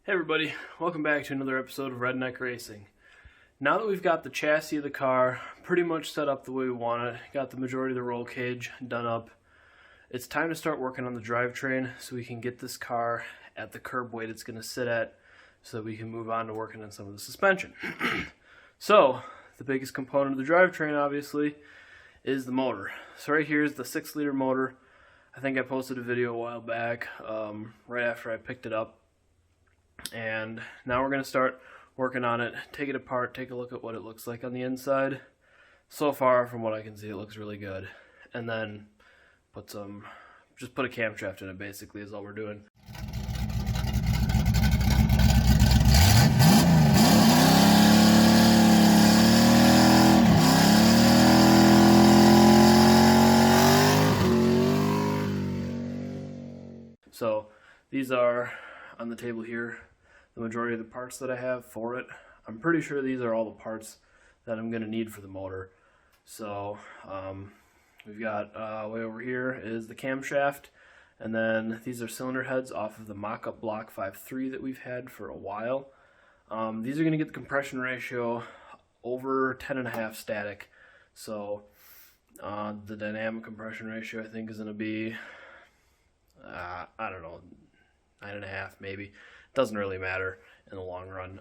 Hey everybody, welcome back to another episode of Redneck Racing. Now that we've got the chassis of the car pretty much set up the way we want it, got the majority of the roll cage done up, it's time to start working on the drivetrain so we can get this car at the curb weight it's going to sit at so that we can move on to working on some of the suspension. So, the biggest component of the drivetrain obviously is the motor. So right here is the 6-liter motor. I think I posted a video a while back right after I picked it up. And now we're going to start working on it, take it apart, take a look at what it looks like on the inside. So far, from what I can see, it looks really good. And then just put a camshaft in it, basically, is all we're doing. So these are on the table here, the majority of the parts that I have for it. I'm pretty sure these are all the parts that I'm going to need for the motor. So we've got way over here is the camshaft, and then these are cylinder heads off of the mock-up block 5.3 that we've had for a while. These are going to get the compression ratio over 10.5 static. So the dynamic compression ratio I think is going to be, I don't know, 9.5 maybe. Doesn't really matter in the long run,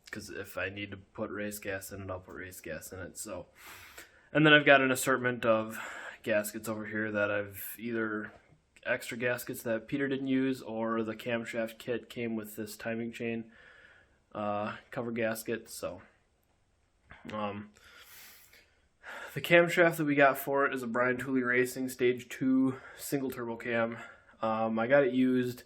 because if I need to put race gas in it, I'll put race gas in it. So, and then I've got an assortment of gaskets over here that I've either extra gaskets that Peter didn't use, or the camshaft kit came with this timing chain cover gasket. So the camshaft that we got for it is a Brian Tooley Racing Stage 2 single turbo cam. I got it used.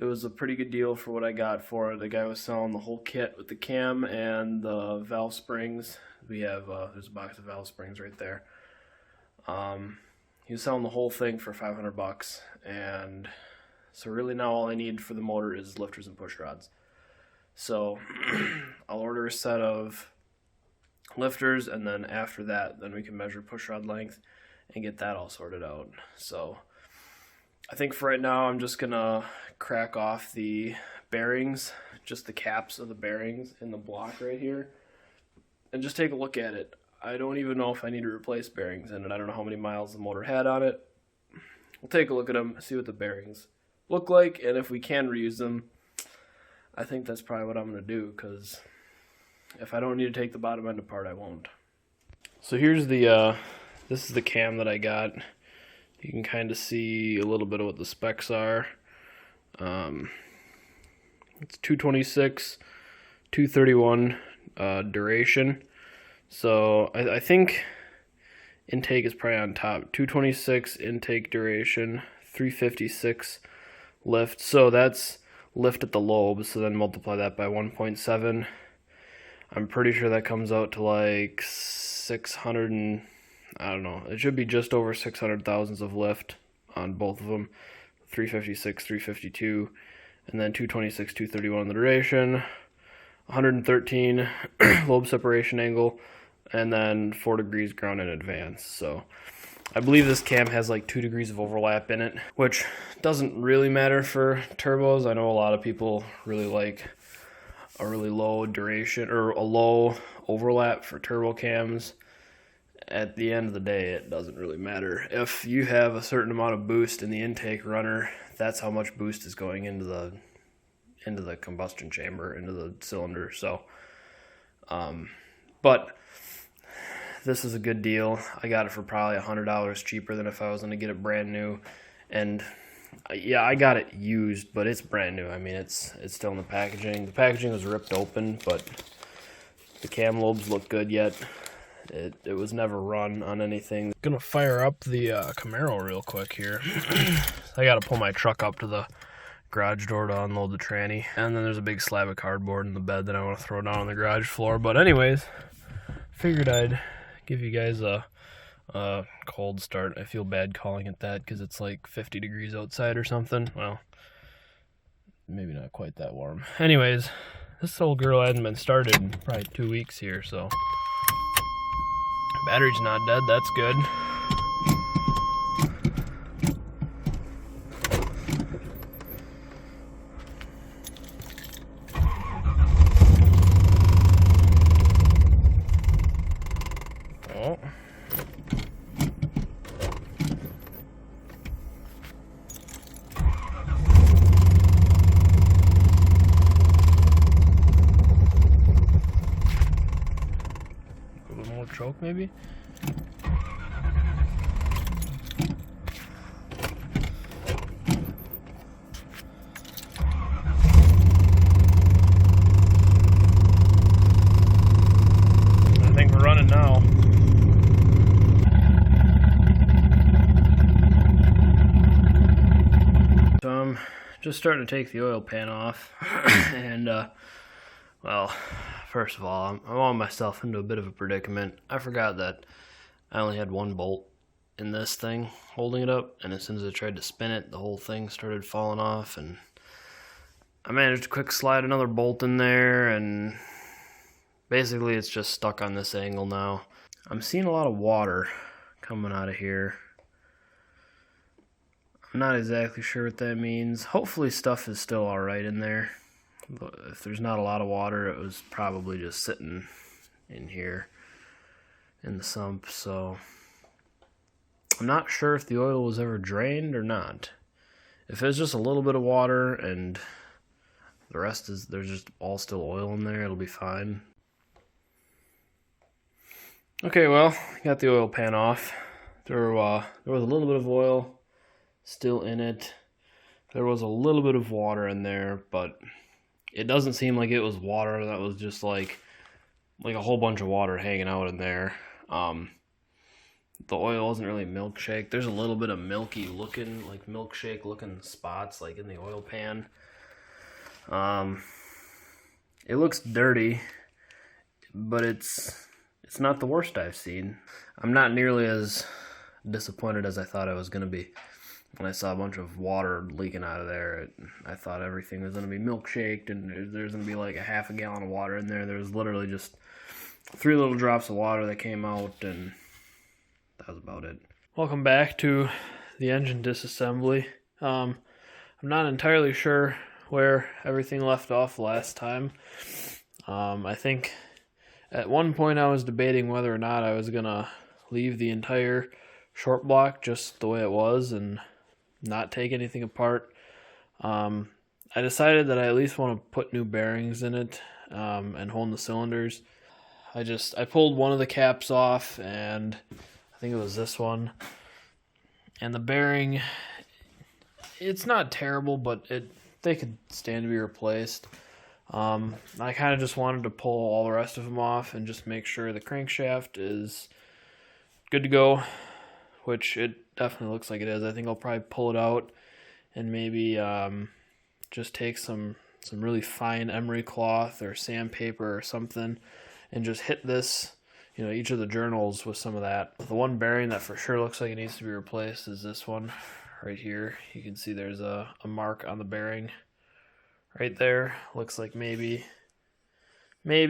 It was a pretty good deal for what I got for it. The guy was selling the whole kit with the cam and the valve springs. We have there's a box of valve springs right there. He was selling the whole thing for $500, and so really now all I need for the motor is lifters and push rods. So I'll order a set of lifters, and then after that, then we can measure push rod length and get that all sorted out. So I think for right now I'm just gonna crack off the bearings, just the caps of the bearings in the block right here, and just take a look at it. I don't even know if I need to replace bearings in it. I don't know how many miles the motor had on it. We'll take a look at them, see what the bearings look like, and if we can reuse them, I think that's probably what I'm gonna do, because if I don't need to take the bottom end apart, I won't. So here's the this is the cam that I got. You can kind of see a little bit of what the specs are. It's 226, 231 duration. So I think intake is probably on top. 226 intake duration, 356 lift. So that's lift at the lobe. So then multiply that by 1.7. I'm pretty sure that comes out to like 600 and I don't know. It should be just over 600 thousandths of lift on both of them. 356, 352, and then 226, 231 on the duration, 113 lobe separation angle, and then 4 degrees ground in advance. So I believe this cam has like 2 degrees of overlap in it, which doesn't really matter for turbos. I know a lot of people really like a really low duration or a low overlap for turbo cams. At the end of the day, it doesn't really matter. If you have a certain amount of boost in the intake runner, that's how much boost is going into the combustion chamber, into the cylinder. So, but this is a good deal. I got it for probably $100 cheaper than if I was going to get it brand new. And yeah, I got it used, but it's brand new. I mean, it's still in the packaging. The packaging was ripped open, but the cam lobes look good yet. It was never run on anything. Gonna fire up the Camaro real quick here. I gotta pull my truck up to the garage door to unload the tranny. And then there's a big slab of cardboard in the bed that I want to throw down on the garage floor. But anyways, figured I'd give you guys a cold start. I feel bad calling it that because it's like 50 degrees outside or something. Well, maybe not quite that warm. Anyways, this old girl hasn't been started in probably 2 weeks here, so battery's not dead, that's good. maybe? I think we're running now. So I'm just starting to take the oil pan off, and well, first of all, I'm on myself into a bit of a predicament. I forgot that I only had one bolt in this thing holding it up, and as soon as I tried to spin it, the whole thing started falling off, and I managed to quick slide another bolt in there, and basically it's just stuck on this angle now. I'm seeing a lot of water coming out of here. I'm not exactly sure what that means. Hopefully stuff is still alright in there. But if there's not a lot of water, it was probably just sitting in here in the sump. So I'm not sure if the oil was ever drained or not. If it's just a little bit of water and the rest is, there's just all still oil in there, it'll be fine. Okay, well, got the oil pan off. There was a little bit of oil still in it. There was a little bit of water in there, but it doesn't seem like it was water. That was just like a whole bunch of water hanging out in there. The oil wasn't really milkshake. There's a little bit of milky looking, like milkshake looking spots like in the oil pan. It looks dirty, but it's not the worst I've seen. I'm not nearly as disappointed as I thought I was going to be. When I saw a bunch of water leaking out of there, I thought everything was going to be milkshaked and there's going to be like a half a gallon of water in there. There was literally just 3 little drops of water that came out, and that was about it. Welcome back to the engine disassembly. I'm not entirely sure where everything left off last time. I think at one point I was debating whether or not I was going to leave the entire short block just the way it was and not take anything apart. I decided that I at least want to put new bearings in it and hold the cylinders. I pulled one of the caps off, and I think it was this one. And the bearing, it's not terrible, but they could stand to be replaced. I kind of just wanted to pull all the rest of them off and just make sure the crankshaft is good to go, which it definitely looks like it is. I think I'll probably pull it out and maybe just take some really fine emery cloth or sandpaper or something and just hit this, each of the journals with some of that. The one bearing that for sure looks like it needs to be replaced is this one right here. You can see there's a mark on the bearing right there. Looks like maybe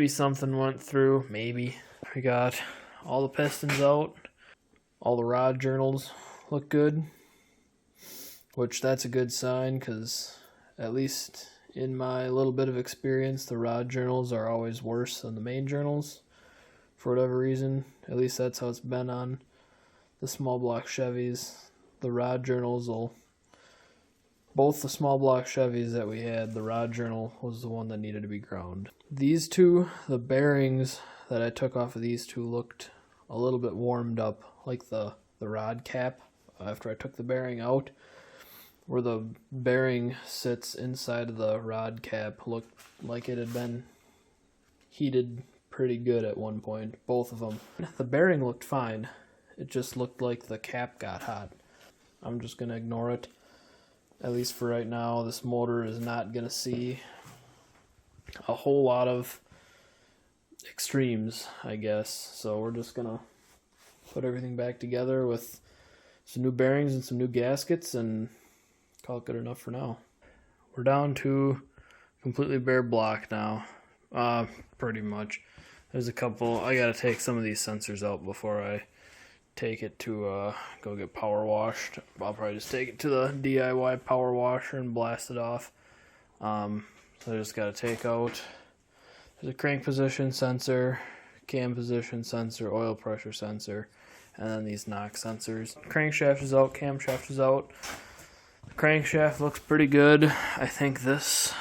something went through. Maybe. We got all the pistons out. All the rod journals look good, which that's a good sign, because at least in my little bit of experience, the rod journals are always worse than the main journals for whatever reason. At least that's how it's been on the small block Chevys. The rod journals both the small block Chevys that we had, the rod journal was the one that needed to be ground. These two, the bearings that I took off of these two looked a little bit warmed up, like the rod cap after I took the bearing out. Where the bearing sits inside of the rod cap looked like it had been heated pretty good at one point, both of them. The bearing looked fine. It just looked like the cap got hot. I'm just going to ignore it. At least for right now, this motor is not going to see a whole lot of extremes, I guess. So we're just going to put everything back together with some new bearings and some new gaskets and call it good enough for now. We're down to completely bare block now, pretty much. There's a couple, I gotta take some of these sensors out before I take it to go get power washed. I'll probably just take it to the DIY power washer and blast it off. So I just gotta take out, there's a crank position sensor, cam position sensor, oil pressure sensor, and then these knock sensors. Crankshaft is out, camshaft is out. The crankshaft looks pretty good. I think this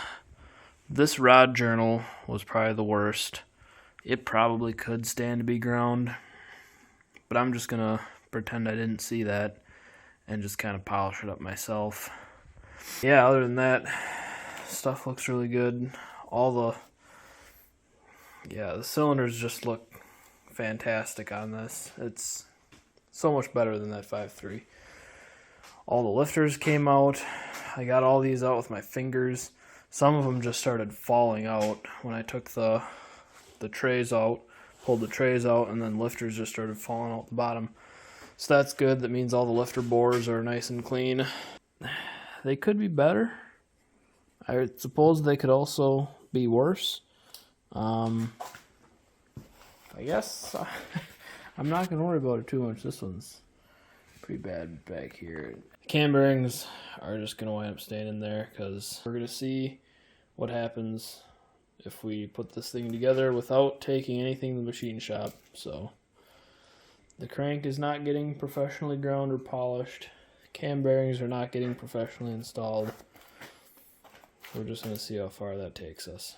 rod journal was probably the worst. It probably could stand to be ground. but I'm just gonna pretend I didn't see that and just kind of polish it up myself. Yeah, other than that, stuff looks really good. The cylinders just look fantastic on this. It's so much better than that 5.3. All the lifters came out. I got all these out with my fingers. Some of them just started falling out when I took the trays out, pulled the trays out, and then lifters just started falling out the bottom. So that's good. That means all the lifter bores are nice and clean. They could be better. I suppose they could also be worse. I guess I'm not going to worry about it too much. This one's pretty bad back here. Cam bearings are just going to wind up staying in there because we're going to see what happens if we put this thing together without taking anything to the machine shop. So the crank is not getting professionally ground or polished. Cam bearings are not getting professionally installed. We're just going to see how far that takes us.